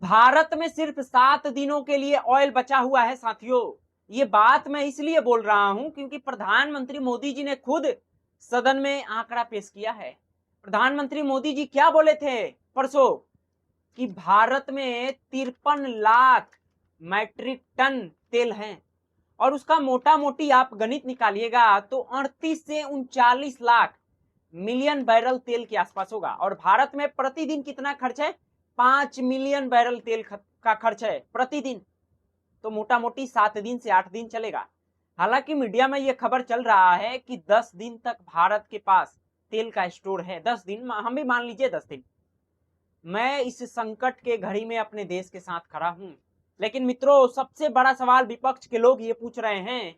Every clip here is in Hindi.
भारत में सिर्फ 7 दिनों के लिए ऑयल बचा हुआ है साथियों। ये बात मैं इसलिए बोल रहा हूं क्योंकि प्रधानमंत्री मोदी जी ने खुद सदन में आंकड़ा पेश किया है। प्रधानमंत्री मोदी जी क्या बोले थे परसों कि भारत में 53 लाख मैट्रिक टन तेल है और उसका मोटा मोटी आप गणित निकालिएगा तो 38 से 39 लाख मिलियन बैरल तेल के आसपास होगा। और भारत में प्रतिदिन कितना खर्च है? 5 मिलियन बैरल तेल का खर्च है प्रतिदिन। तो मोटा मोटी 7 दिन से 8 दिन चलेगा। हालांकि मीडिया में यह खबर चल रहा है कि 10 दिन तक भारत के पास तेल का स्टोर है। 10 दिन, हम भी मान लीजिए 10 दिन। मैं इस संकट के घड़ी में अपने देश के साथ खड़ा हूं। लेकिन मित्रों, सबसे बड़ा सवाल विपक्ष के लोग ये पूछ रहे हैं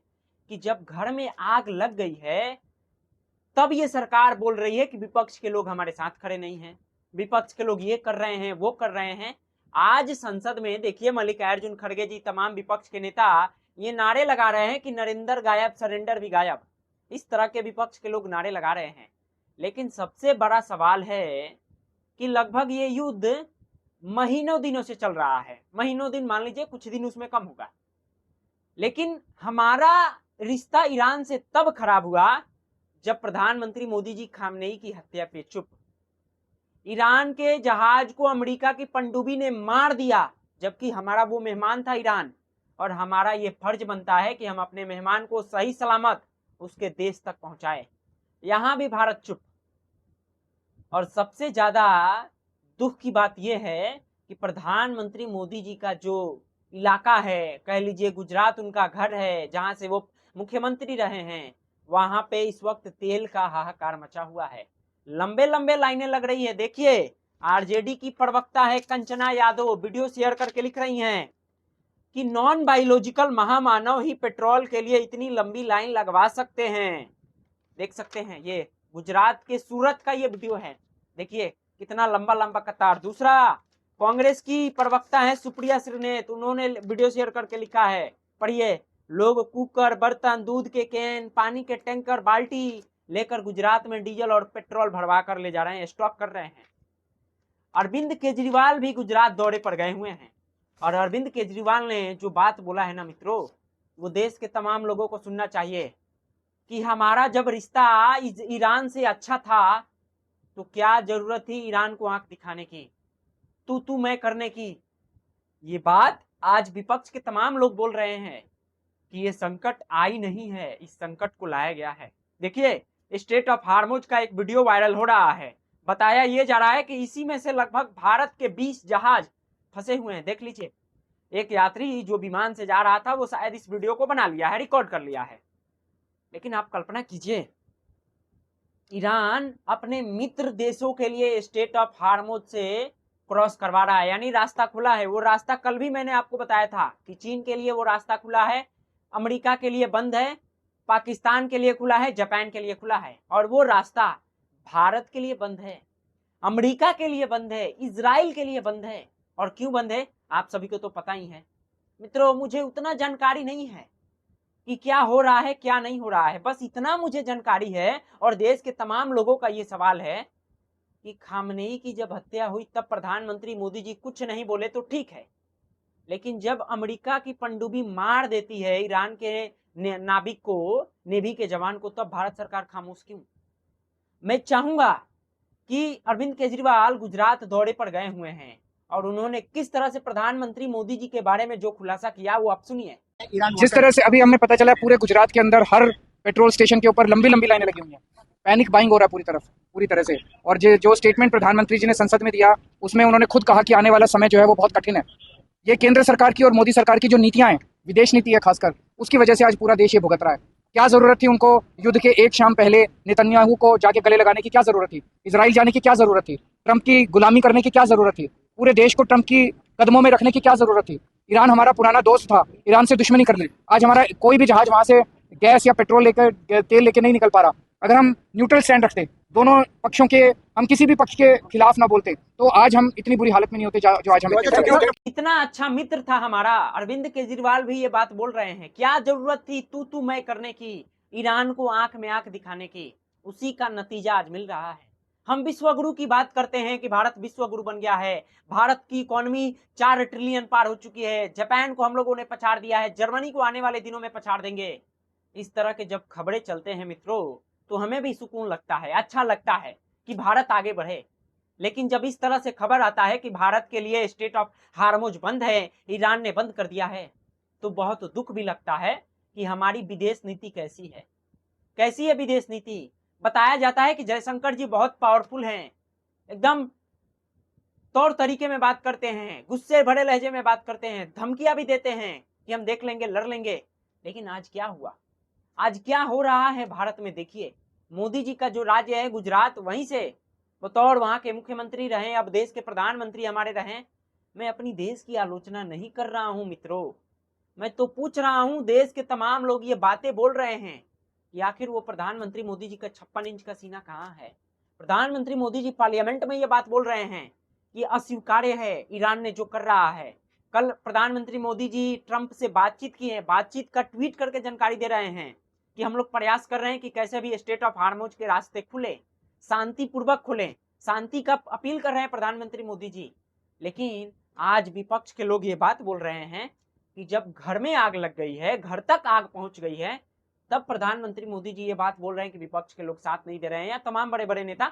कि जब घर में आग लग गई है तब ये सरकार बोल रही है कि विपक्ष के लोग हमारे साथ खड़े नहीं हैं, विपक्ष के लोग ये कर रहे हैं, वो कर रहे हैं। आज संसद में देखिए, मल्लिकार्जुन खड़गे जी, तमाम विपक्ष के नेता ये नारे लगा रहे हैं कि नरेंद्र गायब, सरेंडर भी गायब। इस तरह के विपक्ष के लोग नारे लगा रहे हैं। लेकिन सबसे बड़ा सवाल है कि लगभग ये युद्ध महीनों दिनों से चल रहा है। महीनों दिन मान लीजिए, कुछ दिन उसमें कम होगा। लेकिन हमारा रिश्ता ईरान से तब खराब हुआ जब प्रधानमंत्री मोदी जी खामनेई की हत्या पे चुप। ईरान के जहाज को अमेरिका की पनडुब्बी ने मार दिया, जबकि हमारा वो मेहमान था ईरान, और हमारा ये फर्ज बनता है कि हम अपने मेहमान को सही सलामत उसके देश तक पहुंचाए। यहां भी भारत चुप। और सबसे ज्यादा दुख की बात यह है कि प्रधानमंत्री मोदी जी का जो इलाका है, कह लीजिए गुजरात उनका घर है, जहां से वो मुख्यमंत्री रहे हैं, वहां पे इस वक्त तेल का हाहाकार मचा हुआ है। लंबे लंबे लाइनें लग रही है। देखिए, आरजेडी की प्रवक्ता है कंचना यादव, वीडियो शेयर करके लिख रही हैं कि नॉन बायोलॉजिकल महामानव ही पेट्रोल के लिए इतनी लंबी लाइन लगवा सकते हैं। देख सकते हैं, ये गुजरात के सूरत का ये वीडियो है। देखिए कितना लंबा लंबा कतार। दूसरा, कांग्रेस की प्रवक्ता है सुप्रिया श्रीनेत, उन्होंने वीडियो शेयर करके लिखा है, पढ़िए, लोग कुकर, बर्तन, दूध के कैन, पानी के टैंकर, बाल्टी लेकर गुजरात में डीजल और पेट्रोल भरवा कर ले जा रहे हैं, स्टॉक कर रहे हैं। अरविंद केजरीवाल भी गुजरात दौरे पर गए हुए हैं और अरविंद केजरीवाल ने जो बात बोला है ना मित्रों, वो देश के तमाम लोगों को सुनना चाहिए कि हमारा जब रिश्ता ईरान से अच्छा था तो क्या जरूरत थी ईरान को आंख दिखाने की, तू मैं करने की। ये बात आज विपक्ष के तमाम लोग बोल रहे हैं कि ये संकट आई नहीं है, इस संकट को लाया गया है। देखिए, स्टेट ऑफ हार्मुज का एक वीडियो वायरल हो रहा है। बताया ये जा रहा है कि इसी में से लगभग भारत के 20 जहाज फंसे हुए हैं। देख लीजिए, एक यात्री जो विमान से जा रहा था वो शायद इस वीडियो को बना लिया है, रिकॉर्ड कर लिया है। लेकिन आप कल्पना कीजिए, ईरान अपने मित्र देशों के लिए स्टेट ऑफ हार्मुज से क्रॉस करवा रहा है, यानी रास्ता खुला है। वो रास्ता कल भी मैंने आपको बताया था कि चीन के लिए वो रास्ता खुला है, अमेरिका के लिए बंद है, पाकिस्तान के लिए खुला है, जापान के लिए खुला है, और वो रास्ता भारत के लिए बंद है, अमेरिका के लिए बंद है, इजराइल के लिए बंद है। और क्यों बंद है आप सभी को तो पता ही है। मित्रों, मुझे उतना जानकारी नहीं है कि क्या हो रहा है क्या नहीं हो रहा है, बस इतना मुझे जानकारी है और देश के तमाम लोगों का ये सवाल है कि खामनेई की जब हत्या हुई तब प्रधानमंत्री मोदी जी कुछ नहीं बोले तो ठीक है, लेकिन जब अमेरिका की पनडुब्बी मार देती है ईरान के नाविक को, नेवी के जवान को, तब भारत सरकार खामोश क्यों? मैं चाहूंगा कि अरविंद केजरीवाल गुजरात दौरे पर गए हुए हैं और उन्होंने किस तरह से प्रधानमंत्री मोदी जी के बारे में जो खुलासा किया वो आप सुनिए। जिस तरह से अभी हमें पता चला पूरे गुजरात के अंदर हर पेट्रोल स्टेशन के ऊपर लंबी लंबी लाइनें लगी हुई हैं, पैनिक बाइंग हो रहा है पूरी तरह से। और जो स्टेटमेंट प्रधानमंत्री जी ने संसद में दिया उसमें उन्होंने खुद कहा कि आने वाला समय जो है वो बहुत कठिन है। ये केंद्र सरकार की और मोदी सरकार की जो नीतियां हैं, विदेश नीति है खासकर, उसकी वजह से आज पूरा देश ये भुगत रहा है। क्या जरूरत थी उनको युद्ध के एक शाम पहले नेतन्याहू को जाके गले लगाने की क्या जरूरत थी? इजराइल जाने की क्या जरूरत थी? ट्रंप की गुलामी करने की क्या जरूरत थी? पूरे देश को ट्रंप की कदमों में रखने की क्या जरूरत थी? ईरान हमारा पुराना दोस्त था, ईरान से दुश्मनी कर ली। आज हमारा कोई भी जहाज वहां से गैस या पेट्रोल लेकर, तेल लेके नहीं निकल पा रहा। अगर हम न्यूट्रल स्टैंड रखते, दोनों पक्षों के, हम किसी भी पक्ष के खिलाफ ना बोलते, तो आज हम इतनी बुरी हालत में नहीं होते जो आज हम। इतना अच्छा मित्र था हमारा। अरविंद केजरीवाल भी ये बात बोल रहे हैं, क्या जरूरत थी तू मैं करने की, ईरान को आंख में आंख दिखाने की। उसी का नतीजा आज मिल रहा है। हम विश्व गुरु की बात करते हैं कि भारत विश्व गुरु बन गया है, भारत की इकोनॉमी 4 ट्रिलियन पार हो चुकी है, जापान को हम लोगों ने पछाड़ दिया है, जर्मनी को आने वाले दिनों में पछाड़ देंगे। इस तरह के जब खबरें चलते हैं मित्रों, तो हमें भी सुकून लगता है, अच्छा लगता है कि भारत आगे बढ़े। लेकिन जब इस तरह से खबर आता है कि भारत के लिए स्टेट ऑफ हार्मोज बंद है, ईरान ने बंद कर दिया है, तो बहुत दुख भी लगता है कि हमारी विदेश नीति कैसी है। कैसी है विदेश नीति? बताया जाता है कि जयशंकर जी बहुत पावरफुल हैं, एकदम तौर तरीके में बात करते हैं, गुस्से भरे लहजे में बात करते हैं, धमकियां भी देते हैं कि हम देख लेंगे, लड़ लेंगे। लेकिन आज क्या हुआ? आज क्या हो रहा है भारत में? देखिए, मोदी जी का जो राज्य है गुजरात, वहीं से बतौर वहां के मुख्यमंत्री रहे, अब देश के प्रधानमंत्री हमारे रहे। मैं अपनी देश की आलोचना नहीं कर रहा हूं मित्रों, मैं तो पूछ रहा हूं, देश के तमाम लोग ये बातें बोल रहे हैं कि आखिर वो प्रधानमंत्री मोदी जी का 56 इंच का सीना कहां है? प्रधानमंत्री मोदी जी पार्लियामेंट में ये बात बोल रहे हैं कि अस्वीकार्य है ईरान ने जो कर रहा है। कल प्रधानमंत्री मोदी जी ट्रंप से बातचीत की है, बातचीत का ट्वीट करके जानकारी दे रहे हैं कि हम लोग प्रयास कर रहे हैं कि कैसे भी स्टेट ऑफ हार्मोज के रास्ते खुले, शांतिपूर्वक खुले, शांति का अपील कर रहे हैं प्रधानमंत्री मोदी जी। लेकिन आज विपक्ष के लोग ये बात बोल रहे हैं कि जब घर में आग लग गई है, घर तक आग पहुंच गई है, तब प्रधानमंत्री मोदी जी ये बात बोल रहे हैं कि विपक्ष के लोग साथ नहीं दे रहे हैं, या तमाम बड़े बड़े नेता।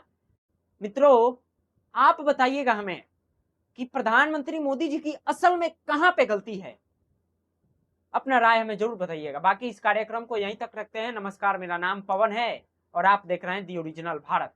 मित्रों, आप बताइएगा हमें कि प्रधानमंत्री मोदी जी की असल में कहां पे गलती है? अपना राय हमें जरूर बताइएगा। बाकी इस कार्यक्रम को यहीं तक रखते हैं। नमस्कार, मेरा नाम पवन है और आप देख रहे हैं दी ओरिजिनल भारत।